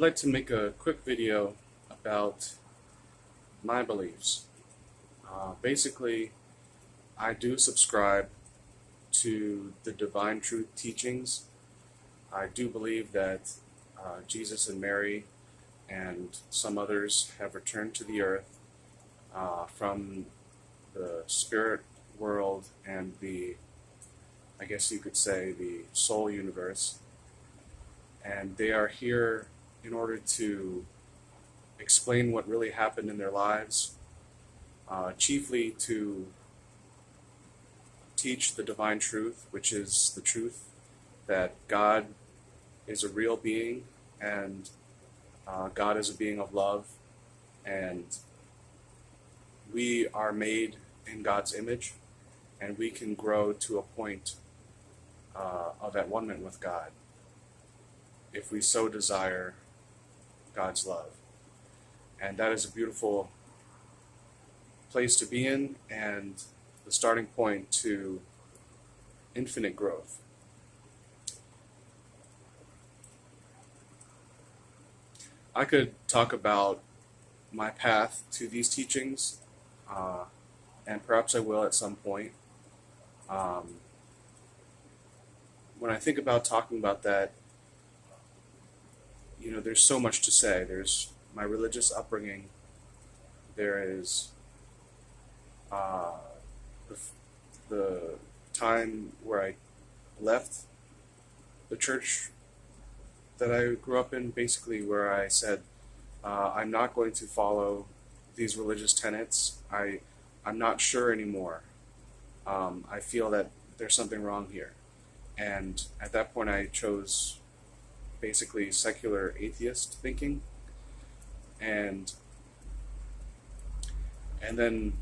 I'd like to make a quick video about my beliefs. Basically, I do subscribe to the Divine Truth teachings. I do believe that Jesus and Mary and some others have returned to the earth from the spirit world and I guess you could say, the soul universe. And they are here in order to explain what really happened in their lives, chiefly to teach the divine truth, which is the truth that God is a real being, and God is a being of love, and we are made in God's image, and we can grow to a point of at one-ment with God if we so desire God's love. And that is a beautiful place to be in, and the starting point to infinite growth. I could talk about my path to these teachings, and perhaps I will at some point. When I think about talking about that, there's so much to say. There's my religious upbringing. There is the time where I left the church that I grew up in, basically where I said, I'm not going to follow these religious tenets. I'm not sure anymore. I feel that there's something wrong here. And at that point I chose basically secular atheist thinking, and then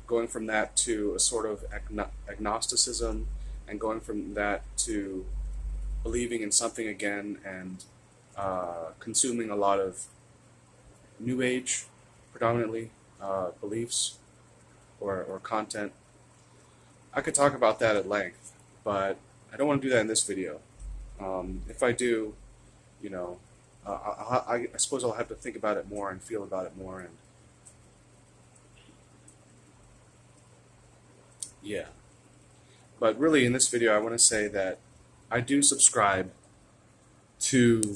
going from that to a sort of agnosticism, and going from that to believing in something again, and consuming a lot of New Age, predominantly, beliefs or content. I could talk about that at length, but I don't want to do that in this video. If I do, I suppose I'll have to think about it more and feel about it more, and yeah. But really, in this video, I want to say that I do subscribe to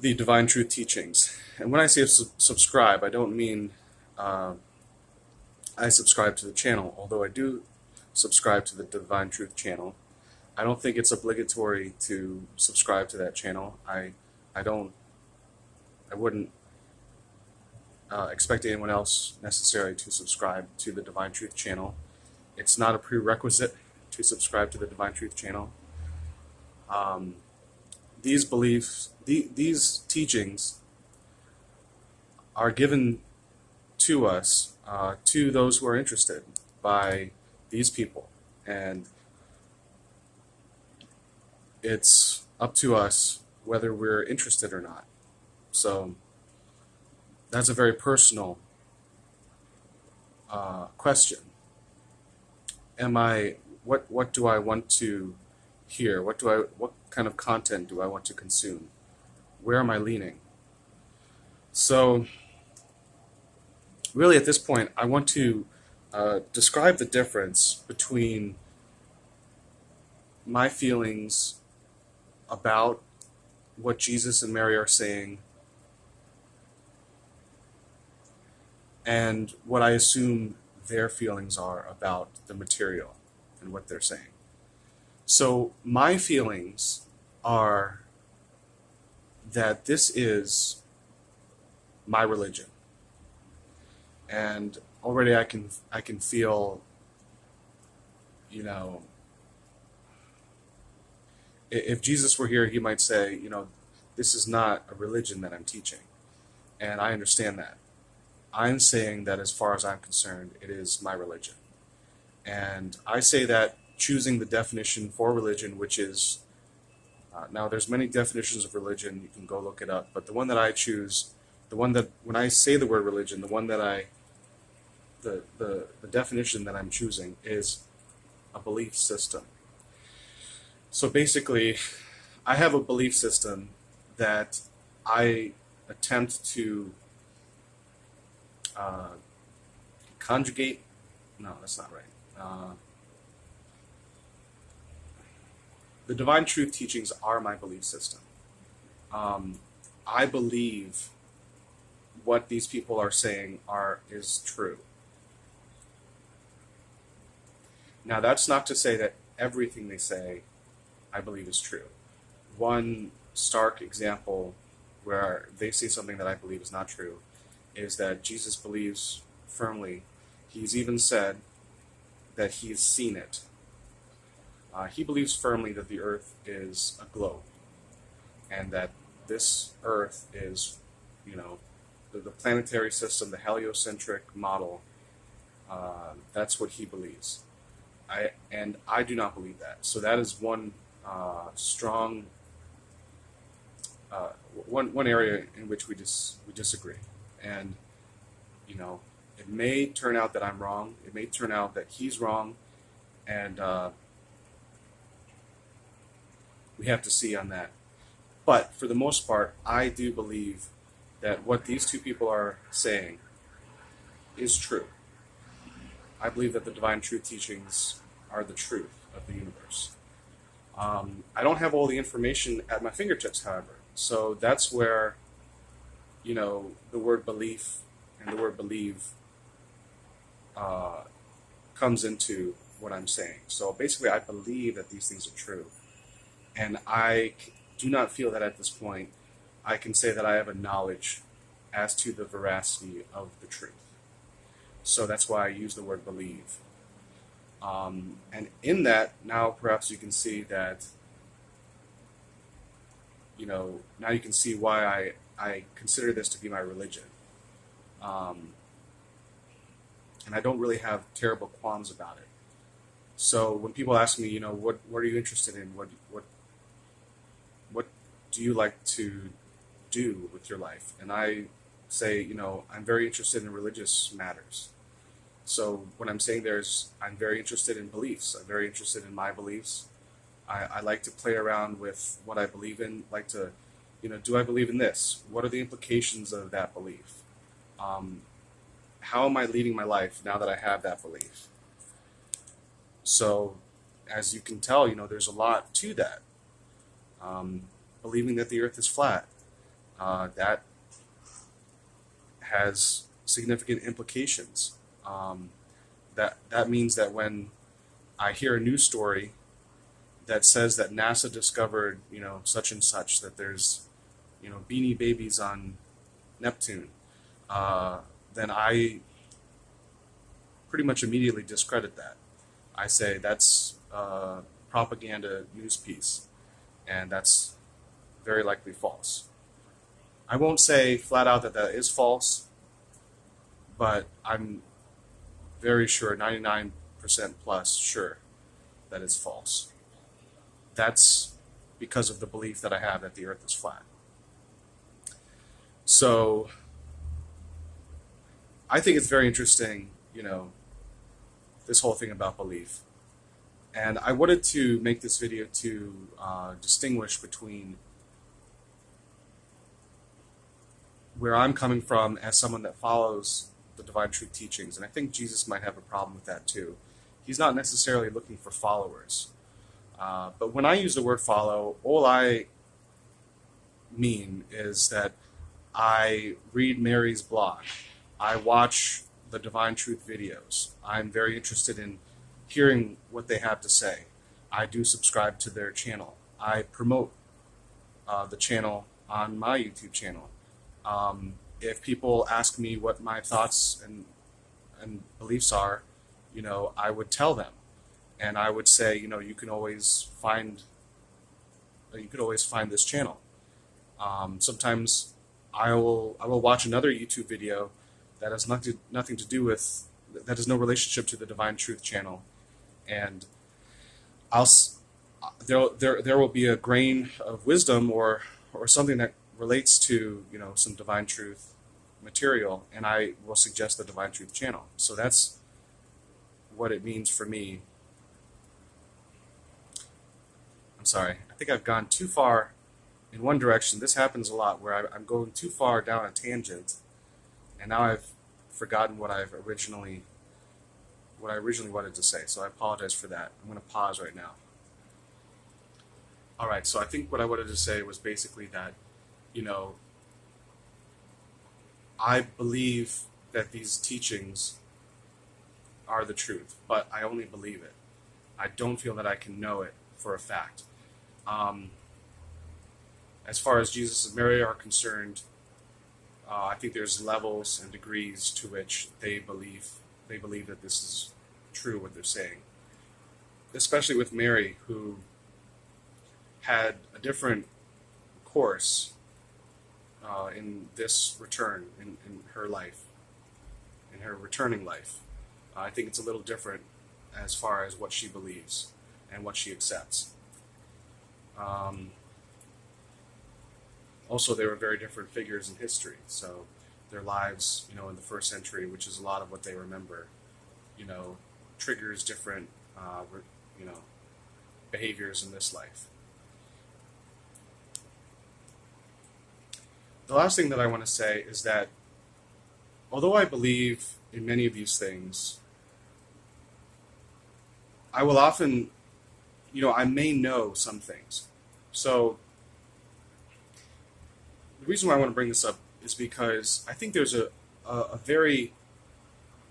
the Divine Truth teachings. And when I say subscribe, I don't mean I subscribe to the channel, although I do subscribe to the Divine Truth channel. I don't think it's obligatory to subscribe to that channel. I wouldn't expect anyone else necessarily to subscribe to the Divine Truth channel. It's not a prerequisite to subscribe to the Divine Truth channel. These beliefs, these teachings are given to us, to those who are interested, by these people. And it's up to us whether we're interested or not. So that's a very personal question. What do I want to hear? What kind of content do I want to consume? Where am I leaning? So really, at this point, I want to describe the difference between my feelings about what Jesus and Mary are saying and what I assume their feelings are about the material and what they're saying. So my feelings are that this is my religion, and already I can feel, if Jesus were here, he might say, this is not a religion that I'm teaching, and I understand that. I'm saying that as far as I'm concerned, it is my religion. And I say that choosing the definition for religion, which is, now there's many definitions of religion, you can go look it up, but the one that I choose, the one that, when I say the word religion, the definition that I'm choosing is a belief system. So basically, I have a belief system that I attempt to conjugate, no, that's not right. The Divine Truth teachings are my belief system. I believe what these people are saying is true. Now, that's not to say that everything they say I believe is true. One stark example where they say something that I believe is not true is that Jesus believes firmly. He's even said that he's seen it. He believes firmly that the earth is a globe and that this earth is, the planetary system, the heliocentric model. That's what he believes. I do not believe that. So that is one strong one area in which we disagree. And it may turn out that I'm wrong. It may turn out that he's wrong, and we have to see on that. But for the most part, I do believe that what these two people are saying is true. I believe that the Divine Truth teachings are the truth of the universe. I don't have all the information at my fingertips, however. So that's where, the word belief and the word believe comes into what I'm saying. So basically, I believe that these things are true. And I do not feel that at this point I can say that I have a knowledge as to the veracity of the truth. So that's why I use the word believe. And in that, now perhaps you can see that, now you can see why I consider this to be my religion. And I don't really have terrible qualms about it. So when people ask me, what are you interested in? What do you like to do with your life? And I say, I'm very interested in religious matters. So what I'm saying there is I'm very interested in beliefs. I'm very interested in my beliefs. I like to play around with what I believe in, like to, do I believe in this? What are the implications of that belief? How am I leading my life now that I have that belief? So as you can tell, there's a lot to that. Believing that the earth is flat, that has significant implications. That means that when I hear a news story that says that NASA discovered, such and such, that there's, beanie babies on Neptune, then I pretty much immediately discredit that. I say that's a propaganda news piece, and that's very likely false. I won't say flat out that that is false, but I'm very sure, 99% plus sure, that it's false. That's because of the belief that I have that the earth is flat. So I think it's very interesting, this whole thing about belief. And I wanted to make this video to distinguish between where I'm coming from as someone that follows the Divine Truth teachings. And I think Jesus might have a problem with that too. He's not necessarily looking for followers. But when I use the word follow, all I mean is that I read Mary's blog. I watch the Divine Truth videos. I'm very interested in hearing what they have to say. I do subscribe to their channel. I promote the channel on my YouTube channel. If people ask me what my thoughts and beliefs are, I would tell them. And I would say, you can always find this channel. Sometimes I will watch another YouTube video that has nothing to do with, that has no relationship to the Divine Truth channel, and there will be a grain of wisdom or something that relates to some Divine Truth material, and I will suggest the Divine Truth channel. So that's what it means for me. I'm sorry, I think I've gone too far in one direction. This happens a lot where I'm going too far down a tangent, and now I've forgotten what I originally wanted to say. So I apologize for that. I'm going to pause right now. All right. So I think what I wanted to say was basically that, you know, I believe that these teachings are the truth, but I only believe it. I don't feel that I can know it for a fact. As far as Jesus and Mary are concerned, I think there's levels and degrees to which they believe that this is true what they're saying. Especially with Mary, who had a different course in this return in her life, in her returning life. I think it's a little different as far as what she believes and what she accepts. Also, they were very different figures in history, so their lives, you know, in the first century, which is a lot of what they remember, you know, triggers different, you know, behaviors in this life. The last thing that I want to say is that although I believe in many of these things, I will often, you know, I may know some things. So the reason why I want to bring this up is because I think there's a very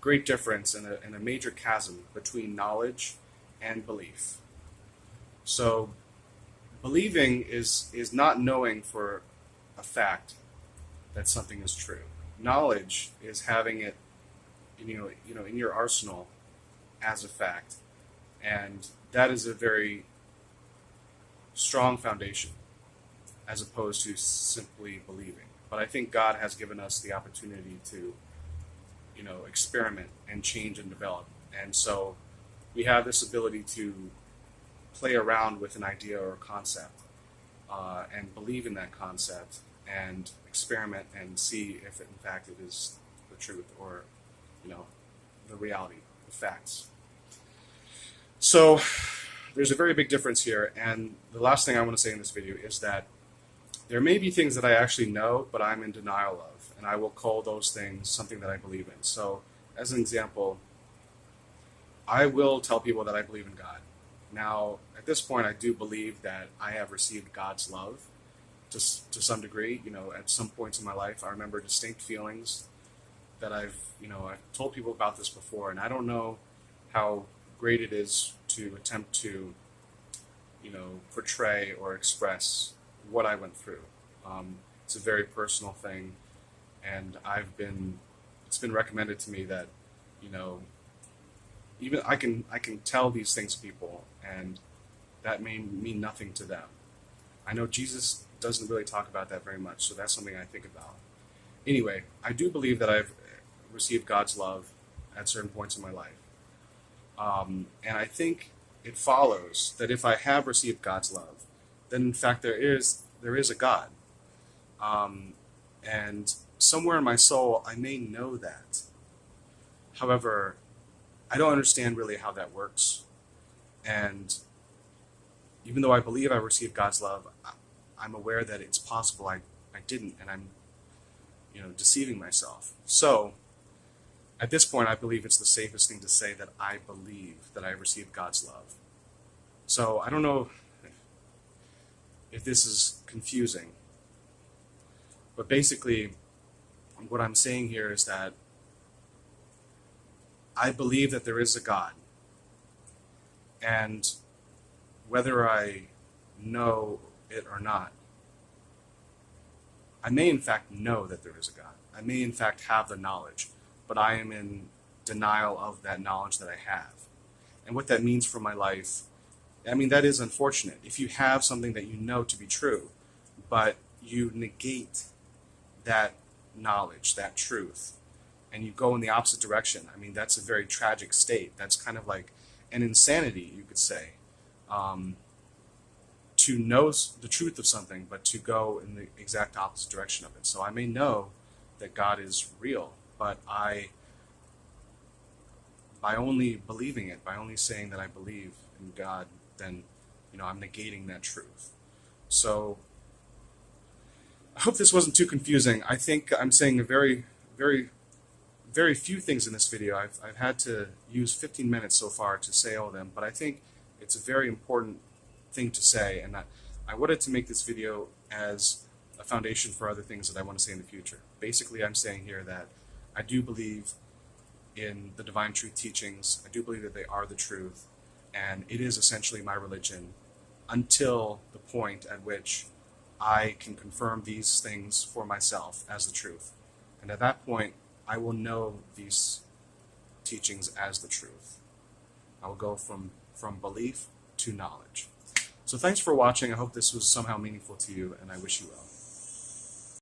great difference and a major chasm between knowledge and belief. So believing is not knowing for a fact that something is true. Knowledge is having it, you know, in your arsenal as a fact, and that is a very strong foundation as opposed to simply believing. But I think God has given us the opportunity to, you know, experiment and change and develop, and so we have this ability to play around with an idea or a concept and believe in that concept and experiment and see if in fact it is the truth or, you know, the reality, the facts. So there's a very big difference here, and the last thing I want to say in this video is that there may be things that I actually know, but I'm in denial of, and I will call those things something that I believe in. So as an example, I will tell people that I believe in God. Now, at this point, I do believe that I have received God's love to some degree. You know, at some points in my life, I remember distinct feelings that I've told people about this before, and I don't know how great it is to attempt to, you know, portray or express what I went through. It's a very personal thing, and it's been recommended to me that, you know, even I can tell these things to people, and that may mean nothing to them. I know Jesus doesn't really talk about that very much, so that's something I think about. Anyway, I do believe that I've received God's love at certain points in my life. And I think it follows that if I have received God's love, then in fact there is a God. And somewhere in my soul, I may know that. However, I don't understand really how that works. And even though I believe I received God's love, I'm aware that it's possible I didn't, and I'm, you know, deceiving myself. So at this point, I believe it's the safest thing to say that I believe that I received God's love. So I don't know if this is confusing, but basically what I'm saying here is that I believe that there is a God, and whether I know it or not, I may in fact know that there is a God. I may in fact have the knowledge, but I am in denial of that knowledge that I have. And what that means for my life, I mean, that is unfortunate. If you have something that you know to be true, but you negate that knowledge, that truth, and you go in the opposite direction, I mean, that's a very tragic state. That's kind of like an insanity, you could say. To know the truth of something, but to go in the exact opposite direction of it. So I may know that God is real, but by only believing it, by only saying that I believe in God, then, you know, I'm negating that truth. So I hope this wasn't too confusing. I think I'm saying a very few things in this video. I've had to use 15 minutes so far to say all of them, but I think it's a very important thing to say, and I wanted to make this video as a foundation for other things that I want to say in the future. Basically, I'm saying here that I do believe in the Divine Truth teachings. I do believe that they are the truth, and it is essentially my religion until the point at which I can confirm these things for myself as the truth. And at that point, I will know these teachings as the truth. I will go from belief to knowledge. So thanks for watching. I hope this was somehow meaningful to you, and I wish you well.